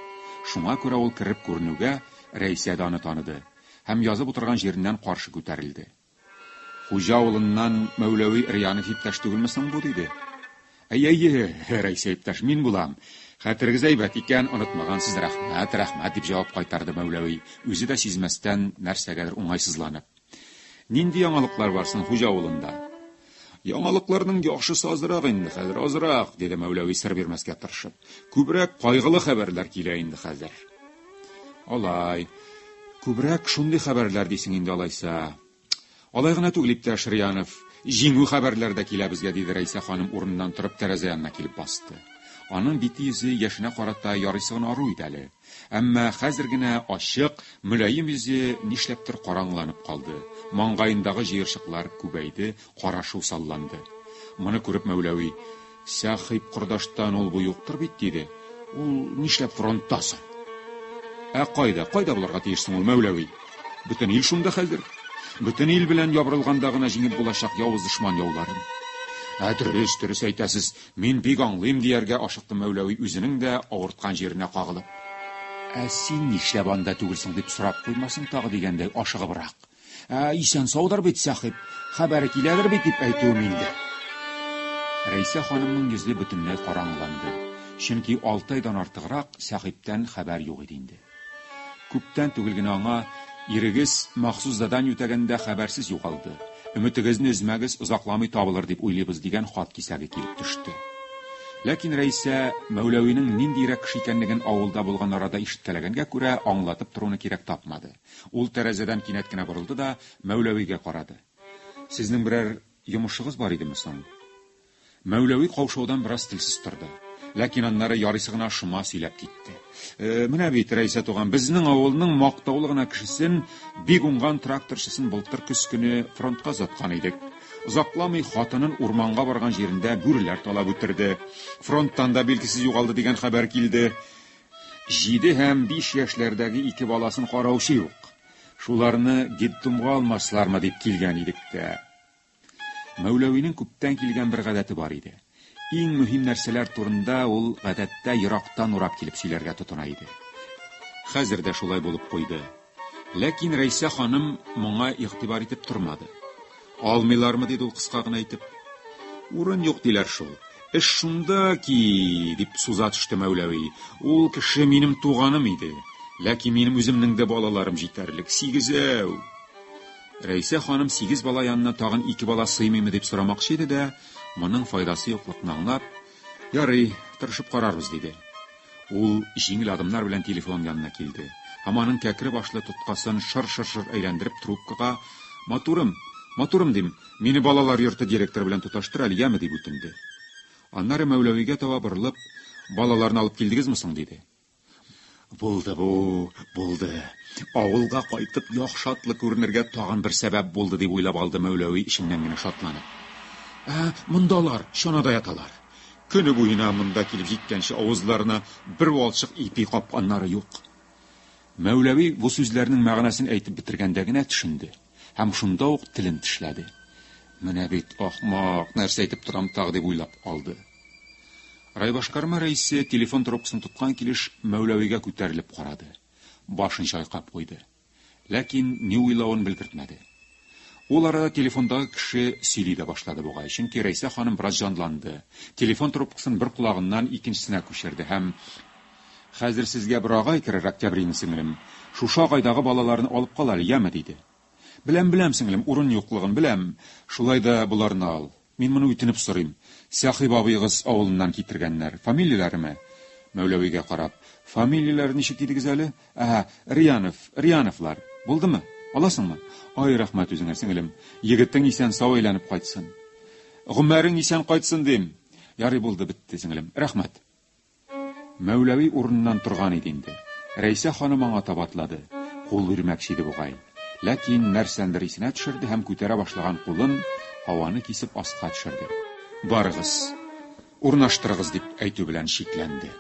Шуңа күрә ул кирип күренүгә Рәйсә даны таныды һәм язып утырган җиреннән каршы күтәрелде. Хуҗа улыннан Мәүләви Риянов иптәш түгелмесең бу диде. Әйе, Рәйсә иптәш, мин булам. Хәтерегез әйбәт икән, онытмагансыз, рәхмәт дип җавап кайтарды Мәүләви, үзе дә сизмәстән нәрсәгәдер уңайсызланып. Нинди яңалыклар барсын хуҗа улында? Яңалыкларның яхшысы азрак инде хәзер, азрак, диде Мәүләви сер бирмәскә тырышып. Күбрәк кайгылы хәбәрләр килә инде хәзер. Алай, күбрәк шундый хәбәрләр дисең инде алайса. Алай гына түгел иптәш Риянов, җиңү хәбәрләр дә килә безгә, диде Рәйсә ханым урыннан торып тәрәзә янына килеп басты. Аның бите йөзе яшенә карата ярыйсы гына ару иде әле. Әмма хәзер генә ачык, мөлаем йөзе нишләптер караңланып калды. Маңгаендагы җыерчыклар күбәйде, карашу салланды. Моны күреп Мәүләви, Сәхип кордаштан ул бу юктыр бит, диде. Ул нишләп фронттасың? Кайда булырга тиешсең ул, Мәүләви? Бөтен ил шунда хәзер. Бөтен ил белән ябырылганда гына җиңеп булачак явыз дошман яуларын. Дөрес әйтәсез, мин бик аңлыйм дияргә ашыкты Мәүләви үзенең дә авырткан җиренә кагылып. Син нишләп анда түгелсең дип сорап куймасын тагы дигәндәй ашыгыбрак. Исән саудыр бит Сәхип, хәбәре киләдер бит дип әйтүем инде. Рәйсә ханымның йөзе бөтенләй караңланды. Чөнки 6 айдан артыграк Сәхиптән хәбәр юк иде инде. Күптән түгел генә аңа ирегез махсус задан үтәгәндә хәбәрсез югалды. Өметегезне өзмәгез, озакламый табылыр дип уйлыйбыз дигән хат кисәге килеп төште. Ләкин Рәйсә Мәүләвинең ниндирәк кеше икәнлеген авылда булган арада ишеткәләгәнгә күрә аңлатып торуны кирәк тапмады. Ул тәрәзәдән кинәт кенә борылды да Мәүләвигә карады. Сезнең берәр йомышыгыз бар идеме соң? Мәүләви каушаудан бераз телсез торды. Ләкин аннары ярыйсы гына шома сөйләп китте. Менә бит Рәйсә туган, безнең авылның мактаулы гына кешесен, бик уңган тракторчысын былтыр көз көне фронтка заткан идек. Озакламый хатынын урманга барган җирендә бүреләр талап үтерде. Фронттан да билгесез югалды дигән хәбәр килде. 7 һәм 5 яшьләрдәге 2 баласын караучы юк. Шуларны детдомга алмаслармы дип килгән идек тә. Мәүләвинең күптән килгән бер гадәте бар иде. Иң мөһим нәрсәләр турында ул гадәттә ерактан урап килеп сөйләргә тотына иде. Хәзер дә шулай булып куйды. Ләкин Рәйсә ханым моңа игътибар итеп тормады. Алмыйлармы диде ул кыска гына әйтеп. Урын юк диләр шул. Эш шунда ки, дип суза төште Мәүләви. Ул кеше минем туганым иде. Ләкин минем үземнең дә балаларым җитәрлек, 8. Рәйсә ханым 8 бала янына тагын 2 бала сыймыймы дип сорамакчы иде дә, моның файдасы юклыкны аңлап, ярый, тырышып карарбыз диде. Ул җиңел адымнар белән телефон янына килде. Һәм аның кәкре башлы тоткасын шыр-шыр әйләндереп трубкага, "Матурым дим, мине балалар йорты директор белән тоташтыр әле, яме" дип үтенде. Аннары Мәүләвигә таба борылып, "Балаларны алып килдегезме соң?" диде. Булды. Авылга кайтып яхшатлы күренергә тагын бер сәбәп булды дип уйлап алды Мәүләви ишеннән генә шатланып. Мондалар, чанада яталар. Көне буена монда килеп җиткәнче авызларына бер валчык ипи капканнары юк. Мәүләви бу сүзләрнең мәгънәсен әйтеп бетергәндә генә төшенде. Һәм шунда ук телен тешләде. Менә бит ахмак, нәрсә әйтеп торам тагы дип уйлап алды. Райбашкарма рәисе телефон трубкасын тоткан килеш Мәүләвигә күтәрелеп карады. Башын чайкап куйды. Ләкин ни уйлавын белгертмәде. Ул арада телефондагы кеше сөйли дә башлады бугай, чөнки Рәйсә ханым бераз җанланды. Телефон трубкасын бер кулагыннан икенчесенә күчерде һәм "Хәзер сезгә бер агай керер, Октябрин сеңлем. Шушы агайдагы балаларны алып кал әле, яме" диде. Беләм сеңлем, урын юклыгын беләм. Шулай да буларны ал. Мин моны үтенеп сорыйм. Сәхип абыйгыз авылыннан китергәннәр. Фамилияләрме? Мәүләвигә карап, "Фамилияләр ничек дидегез әле?" Рияновлар. Булдымы? Аласыңмы? Ай, рәхмәт үзеңә сеңлем. Егетең исән сау әйләнеп кайтсын. Гомәрең исән кайтсын дим. Ярый, булды, бетте сеңлем. Рәхмәт. Мәүләви урыннан торган иде инде. Рәйсә ханым аңа табатлады. Кул бирмәкче иде бугай. Ләкин нәрсәндер исенә төшерде һәм күтәрә башлаган кулын һаваны кисеп аска төшерде. "Барыгыз, урнаштырыгыз" дип әйтү белән шикләнде.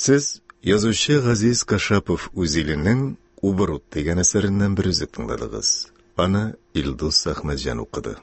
Siz yozuvchi G'aziz Kashapov o'zining Uburut degan asaridan bir uzuk tingladingiz. Ana Ilduz Ahmadjon o'qidi.